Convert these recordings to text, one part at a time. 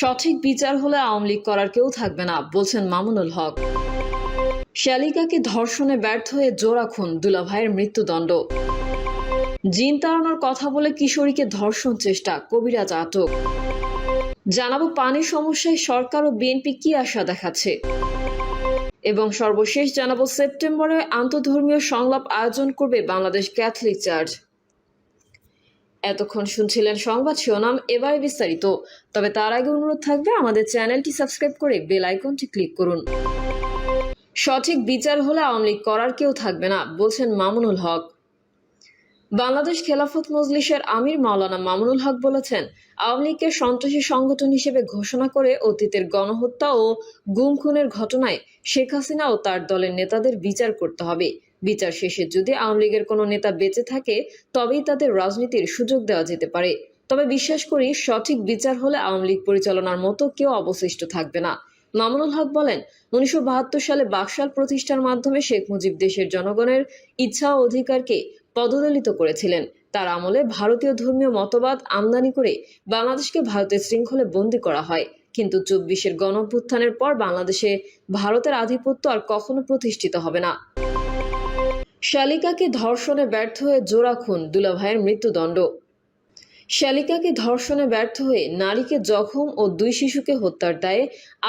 সঠিক বিচার হলে আওয়ামী লীগ করার কেউ থাকবে না, বলছেন মামুনুল হক। শালিকাকে ধর্ষণে ব্যর্থ হয়ে জোড়া খুন, দুলাভাইয়ের মৃত্যুদণ্ড। জিন তাড়ানোর কথা বলে কিশোরীকে ধর্ষণ চেষ্টা, কবিরাজ আটক। জানাবো পানির সমস্যায় সরকার ও বিএনপি কি আশা দেখাচ্ছে, এবং সর্বশেষ জানাবো সেপ্টেম্বরে আন্তঃধর্মীয় সংলাপ আয়োজন করবে বাংলাদেশ ক্যাথলিক চার্চ। এতক্ষণ শুনছিলেন সংবাদ শিরোনাম, এবারে বিস্তারিত। তবে তার আগে অনুরোধ থাকবে আমাদের চ্যানেলটি সাবস্ক্রাইব করে বেল আইকনটি ক্লিক করুন। সঠিক বিচার হলে আওয়ামী লীগ করার কেউ থাকবে না, বলছেন মামুনুল হক। বাংলাদেশ খেলাফত মজলিসের আমির মাওলানা মামুনুল হক বলেছেন, আওয়ামী লীগকে সন্ত্রাসী সংগঠন হিসেবে ঘোষণা করে অতীতের গণহত্যা ও গুম খুনের ঘটনায় শেখ হাসিনা ও তার দলের নেতাদের বিচার করতে হবে। বিচার শেষে যদি আওয়ামী লীগের কোনো নেতা বেঁচে থাকে তবেই তাদের রাজনীতির সুযোগ দেওয়া যেতে পারে। তবে বিশ্বাস করি সঠিক বিচার হলে আওয়ামী লীগ পরিচালনার মতো কেউ অবশিষ্ট থাকবে না। মামুনুল হক বলেন, 1972 সালে বাকশাল প্রতিষ্ঠার মাধ্যমে শেখ মুজিব দেশের জনগণের ইচ্ছা ও অধিকারকে পদদলিত করেছিলেন। তার আমলে ভারতীয় ধর্মীয় মতবাদ আমদানি করে বাংলাদেশকে ভারতের শৃঙ্খলে বন্দী করা হয়। কিন্তু 24-এর গণঅভ্যুত্থানের পর বাংলাদেশে ভারতের আধিপত্য আর কখনো প্রতিষ্ঠিত হবে না। শালিকাকে ধর্ষণে ব্যর্থ হয়ে জোড়া খুন, দুলাভাইয়ের মৃত্যুদণ্ড। শালিকাকে ধর্ষণে ব্যর্থ হয়ে নারীকে জখম ও 2 শিশুকে হত্যার দায়ে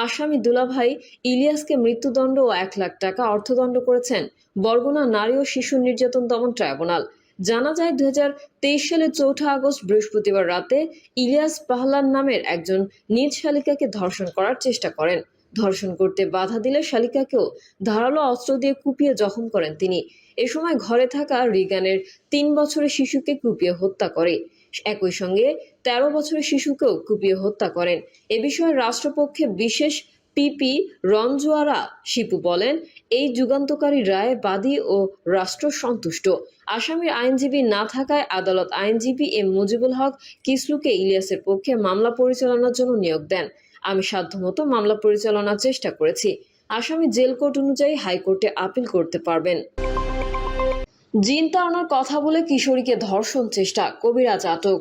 আসামি দুলাভাই ইলিয়াসকে মৃত্যুদণ্ড ও 1 লাখ টাকা অর্থদণ্ড করেছেন বরগুনা নারী ও শিশু নির্যাতন দমন ট্রাইব্যুনাল। জানা যায়, 2023 সালের 4 আগস্ট বৃহস্পতিবার রাতে ইলিয়াস পাহলান নামের একজন নিজ শালিকাকে ধর্ষণ করার চেষ্টা করেন। ধর্ষণ করতে বাধা দিলে শালিকাকেও ধারালো অস্ত্র দিয়ে কুপিয়ে জখম করেন তিনি। এ সময় ঘরে থাকা রিগানের 3 বছরের শিশুকে কুপিয়ে হত্যা করে। একই সঙ্গে 13 বছরের শিশুকেও কুপিয়ে হত্যা করেন। এ বিষয়ে রাষ্ট্রপক্ষে বিশেষ পিপি রঞ্জুয়ারা শিপু বলেন, এই যুগান্তকারী রায়ে বাদী ও রাষ্ট্র সন্তুষ্ট। আসামির আইনজীবী না থাকায় আদালত আইনজীবী এম মুজিবুল হক কিসলুকে ইলিয়াসের পক্ষে মামলা পরিচালনার জন্য নিয়োগ দেন। আমি সাধ্যমতো মামলা পরিচালনার চেষ্টা করেছি। আসামি জেল কোড অনুযায়ী হাইকোর্টে আপিল করতে পারবেন। জিন তাড়ানোর কথা বলে কিশোরীকে ধর্ষণ চেষ্টা, কবিরাজ আটক।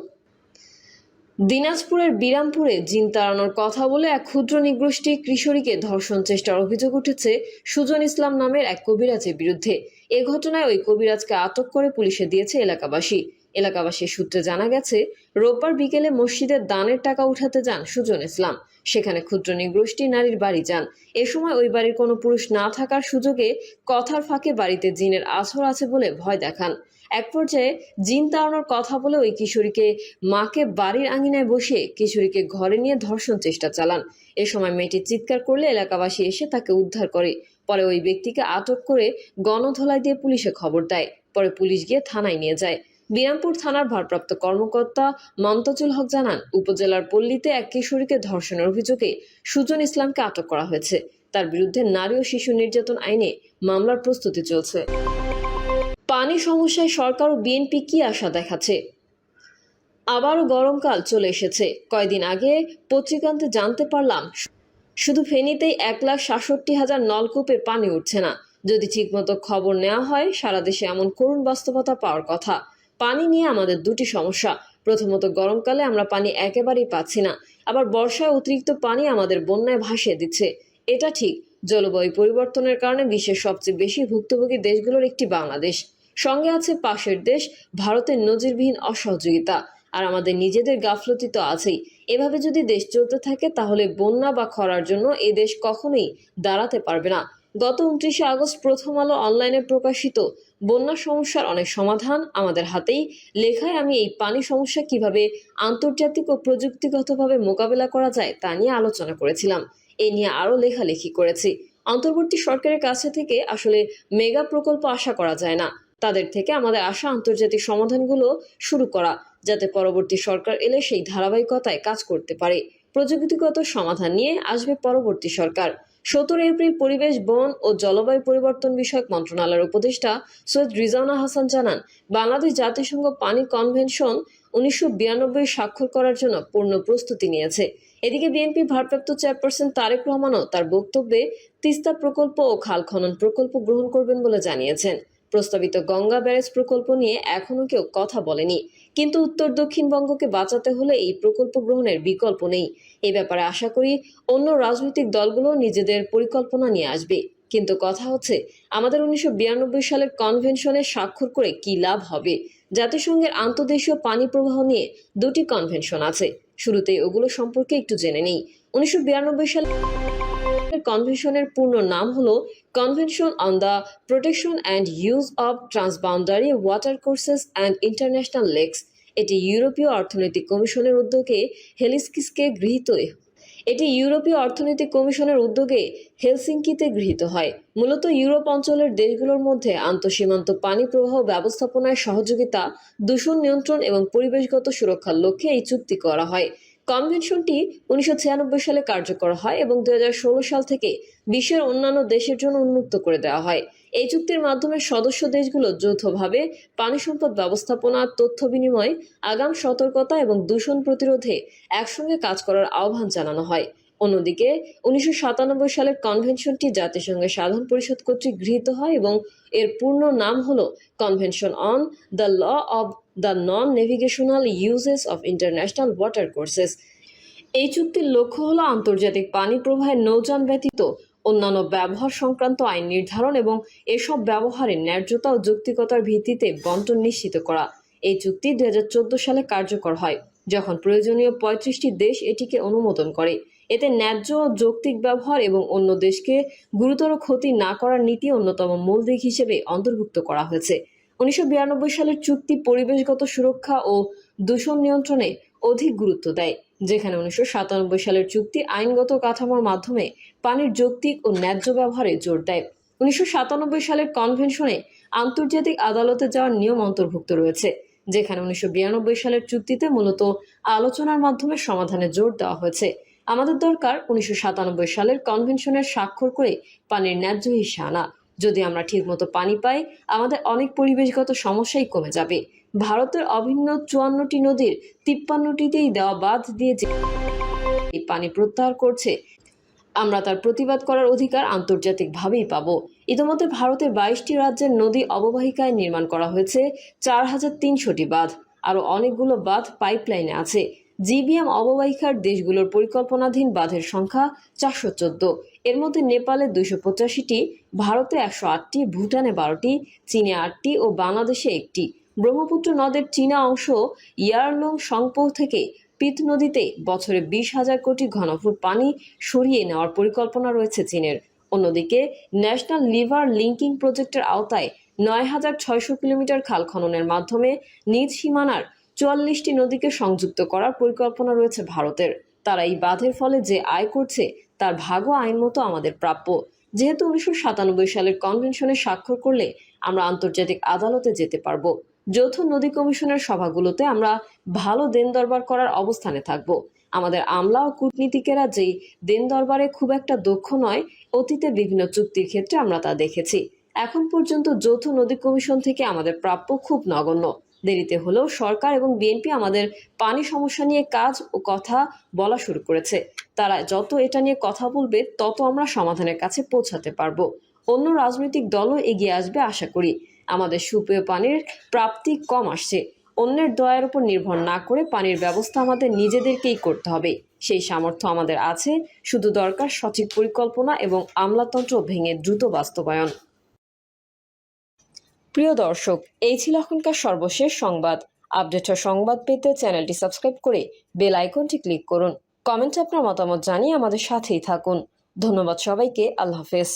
দিনাজপুরের বিরামপুরে জিন তাড়ানোর কথা বলে এক ক্ষুদ্র নিগোষ্ঠী কিশোরীকে ধর্ষণ চেষ্টার অভিযোগ উঠেছে সুজন ইসলাম নামের এক কবিরাজের বিরুদ্ধে। এ ঘটনায় ওই কবিরাজকে আটক করে পুলিশে দিয়েছে এলাকাবাসী। এলাকাবাসীর সূত্রে জানা গেছে, রোববার বিকেলে মসজিদের দানের টাকা উঠাতে যান সুজন ইসলাম। সেখানে ক্ষুদ্র নিগোষ্ঠী নারীর বাড়ি যান। এ সময় ওই বাড়ির কোনো পুরুষ না থাকার সুযোগে কথার ফাঁকে বাড়িতে জিনের আছর আছে বলে ভয় দেখান। এক পর্যায়ে জিন তাড়ানোর কথা বলে ওই কিশোরীকে মাকে বাড়ির আঙিনায় বসিয়ে কিশোরীকে ঘরে নিয়ে ধর্ষণ চেষ্টা চালান। এ সময় মেয়েটি চিৎকার করলে এলাকাবাসী এসে তাকে উদ্ধার করে। পরে ওই ব্যক্তিকে আটক করে গণধোলাই দিয়ে পুলিশে খবর দেয়। পরে পুলিশ গিয়ে থানায় নিয়ে যায়। বিরামপুর থানার ভারপ্রাপ্ত কর্মকর্তা মমতাজুল হক জানান, উপজেলার পল্লীতে এক কিশোরীকে ধর্ষণের অভিযোগে সুজন ইসলামকে আটক করা হয়েছে। তার বিরুদ্ধে নারী ও শিশু নির্যাতন আইনে মামলার প্রস্তুতি চলছে। পানি সমস্যায় সরকার ও বিএনপি কি আশা দেখাচ্ছে? আবারও গরমকাল চলে এসেছে। কয়দিন আগে পত্রিকান্তে জানতে পারলাম, শুধু ফেনীতেই 1,67,000 নলকূপে পানি উঠছে না। যদি ঠিকমতো খবর নেওয়া হয়, সারা দেশে এমন করুণ বাস্তবতা পাওয়ার কথা। পানি নিয়ে আমাদের 2টি সমস্যা। প্রথমত, গরমকালে আমরা পানি একেবারেই পাচ্ছি না। আবার বর্ষায় অতিরিক্ত পানি আমাদের বন্যায় ভাসিয়ে দিচ্ছে। এটা ঠিক, জলবায়ু পরিবর্তনের কারণে বিশ্বের সবচেয়ে বেশি ভুক্তভোগী দেশগুলোর একটি বাংলাদেশ। সঙ্গে আছে পাশের দেশ ভারতের নজিরবিহীন অসহযোগিতা। আর আমাদের নিজেদের গাফলতি তো আছেই। এভাবে যদি দেশ চলতে থাকে তাহলে বন্যা বা খরার জন্য এ দেশ কখনোই দাঁড়াতে পারবে না। গত 29 আগস্ট প্রথম আলো অনলাইনে প্রকাশিত বন্যা সমস্যার অনেক সমাধান আমাদের হাতেই লেখায় আমি এই পানি সমস্যা কিভাবে আন্তর্জাতিক ও প্রযুক্তিগতভাবে মোকাবেলা করা যায় তা নিয়ে আলোচনা করেছিলাম। এ নিয়ে আরও লেখালেখি করেছি। অন্তর্বর্তী সরকারের কাছে থেকে আসলে মেগা প্রকল্প আশা করা যায় না। তাদের থেকে আমাদের আশা আন্তর্জাতিক সমাধানগুলো শুরু করা, যাতে পরবর্তী সরকার এলে সেই ধারাবাহিকতায় কাজ করতে পারে। প্রযুক্তিগত সমাধান নিয়ে আসবে পরবর্তী সরকার। 17 এপ্রিল পরিবেশ, বন ও জলবায়ু পরিবর্তন বিষয়ক মন্ত্রণালয়ের উপদেষ্টা সৈয়দ রিজওয়ানা হাসান জানান, বাংলাদেশ জাতিসংঘ পানি কনভেনশন 1992 স্বাক্ষর করার জন্য পূর্ণ প্রস্তুতি নিয়েছে। এদিকে বিএনপি ভারপ্রাপ্ত চেয়ারপারসন তারেক রহমানও তার বক্তব্যে তিস্তা প্রকল্প ও খাল খনন প্রকল্প গ্রহণ করবেন বলে জানিয়েছেন। প্রস্তাবিত গঙ্গা ব্যারেজ প্রকল্প নিয়ে এখনো কেউ কথা বলেনি, কিন্তু উত্তর দক্ষিণবঙ্গকে বাঁচাতে হলে এই প্রকল্প গ্রহণের বিকল্প নেই। এ ব্যাপারে আশা করি অন্য রাজনৈতিক দলগুলো নিজেদের পরিকল্পনা নিয়ে আসবে। কিন্তু কথা হচ্ছে, আমাদের 1992 সালের কনভেনশনে স্বাক্ষর করে কি লাভ হবে? জাতিসংঘের আন্তঃদেশীয় পানি প্রবাহ নিয়ে 2টি কনভেনশন আছে। শুরুতেই ওগুলো সম্পর্কে একটু জেনে নেই। 1992 সালে কনভেনশনের পূর্ণ নাম হলো convention on the protection and use of transboundary water courses and international lakes. এটি ইউরোপীয় অর্থনৈতিক কমিশনের উদ্যোগে হেলসিঙ্কিতে গৃহীত হয়। মূলত ইউরোপ অঞ্চলের দেশগুলোর মধ্যে আন্তঃসীমান্ত পানি প্রবাহ ব্যবস্থাপনায় সহযোগিতা, দূষণ নিয়ন্ত্রণ এবং পরিবেশগত সুরক্ষার লক্ষ্যে এই চুক্তি করা হয়। কনভেনশনটি 1996 সালে কার্যকর হয় এবং 2016 সাল থেকে বিশ্বের অন্যান্য দেশের জন্য উন্মুক্ত করে দেওয়া হয়। এই চুক্তির মাধ্যমে সদস্য দেশগুলো যৌথভাবে পানি সম্পদ ব্যবস্থাপনা, তথ্য বিনিময়, আগাম সতর্কতা এবং দূষণ প্রতিরোধে একসঙ্গে কাজ করার আহ্বান জানানো হয়। অন্যদিকে 1997 সালের কনভেনশনটি জাতিসংঘের সাধারণ পরিষদ কর্তৃক গৃহীত হয় এবং এর পূর্ণ নাম হলো convention on the law of the non navigational uses of international water courses. এই চুক্তির লক্ষ্য হলো আন্তর্জাতিক পানি প্রবাহের নৌযান ব্যতীত অন্যান্য ব্যবহার সংক্রান্ত আইন নির্ধারণ এবং এসব ব্যবহারের ন্যায্যতা ও যৌক্তিকতার ভিত্তিতে বন্টন নিশ্চিত করা। এই চুক্তি 2014 সালে কার্যকর হয়, যখন প্রয়োজনীয় 35টি দেশ এটিকে অনুমোদন করে। এতে ন্যায্য ও যৌক্তিক ব্যবহার এবং অন্য দেশকে গুরুতর ক্ষতি না করার নীতি অন্যতম মূল দিক হিসেবে অন্তর্ভুক্ত করা হয়েছে। 1992 সালের চুক্তি পরিবেশগত সুরক্ষা ও দূষণ নিয়ন্ত্রণে অধিক গুরুত্ব দেয়, যেখানে 1997 সালের চুক্তি আইনগত কাঠামোর মাধ্যমে পানির যৌক্তিক ও ন্যায্য ব্যবহারে জোর দেয়। 1997 সালের কনভেনশনে আন্তর্জাতিক আদালতে যাওয়ার নিয়ম অন্তর্ভুক্ত রয়েছে, যেখানে 1992 সালের চুক্তিতে মূলত আলোচনার মাধ্যমে সমাধানে জোর দেওয়া হয়েছে। আমাদের দরকার 1997 সালের কনভেনশনের স্বাক্ষর করে পানির ন্যায্য হিস্যা আনা। যদি আমরা ঠিকমতো পানি পাই, আমাদের অনেক পরিবেশগত সমস্যাই কমে যাবে। ভারতের অভিন্ন 54টি নদীর 53টিতেই দেওয়া বাঁধ দিয়ে যে পানি প্রত্যাহার করছে, আমরা তার প্রতিবাদ করার অধিকার আন্তর্জাতিকভাবেই পাব। ইতিমধ্যে ভারতের 22টি রাজ্যের নদী অববাহিকায় নির্মাণ করা হয়েছে 4300টি বাঁধ। আরও অনেকগুলো বাঁধ পাইপলাইনে আছে। জিবিএম অববাহিকার দেশগুলোর পরিকল্পনাধীন বাঁধের সংখ্যা 414। এর মধ্যে নেপালে 285টি, ভারতে 108টি, ভুটানে 12টি, চীনে 8টি ও বাংলাদেশে 1টি। ব্রহ্মপুত্র নদের চীনা অংশ ইয়ারলং সংপো থেকে পিত নদীতে বছরে 20,000 কোটি ঘনফুট পানি সরিয়ে নেওয়ার পরিকল্পনা রয়েছে চীনের। অন্যদিকে ন্যাশনাল রিভার লিঙ্কিং প্রজেক্টের আওতায় 9,600 কিলোমিটার খাল খননের মাধ্যমে নিজ সীমানার 44টি নদীকে সংযুক্ত করার পরিকল্পনা রয়েছে ভারতের। তারা এই বাঁধের ফলে যে আয় করছে তার ভাগও আইনমতো আমাদের প্রাপ্য। যেহেতু 1997 সালের কনভেনশনে স্বাক্ষর করলে আমরা আন্তর্জাতিক আদালতে যেতে পারবো। যৌথ নদী কমিশনের সভাগুলোতে আমরা ভালো দেন দরবার করার অবস্থানে থাকব। আমাদের আমলা ও কূটনীতিকেরা যেই দেন দরবারে খুব একটা দক্ষ নয়, অতীতে বিভিন্ন চুক্তির ক্ষেত্রে আমরা তা দেখেছি। এখন পর্যন্ত যৌথ নদী কমিশন থেকে আমাদের প্রাপ্য খুব নগণ্য। দেরিতে হলেও সরকার এবং বিএনপি আমাদের পানি সমস্যা নিয়ে কাজ ও কথা বলা শুরু করেছে। তারা যত এটা নিয়ে কথা বলবে, তত আমরা সমাধানের কাছে পৌঁছাতে পারবো। অন্য রাজনৈতিক দলও এগিয়ে আসবে আশা করি। আমাদের সুপেয় পানির প্রাপ্তি কম আসছে। অন্যের দয়ার উপর নির্ভর না করে পানির ব্যবস্থা আমাদের নিজেদেরকেই করতে হবে। সেই সামর্থ্য আমাদের আছে, শুধু দরকার সঠিক পরিকল্পনা এবং আমলাতন্ত্র ভেঙে দ্রুত বাস্তবায়ন। প্রিয় দর্শক, এই ছিল এখনকার সর্বশেষ সংবাদ। আপডেট সংবাদ পেতে চ্যানেলটি সাবস্ক্রাইব করে বেল আইকনটি ক্লিক করুন। কমেন্টে আপনার মতামত জানিয়ে আমাদের সাথেই থাকুন। ধন্যবাদ সবাইকে। আল্লাহ হাফেজ।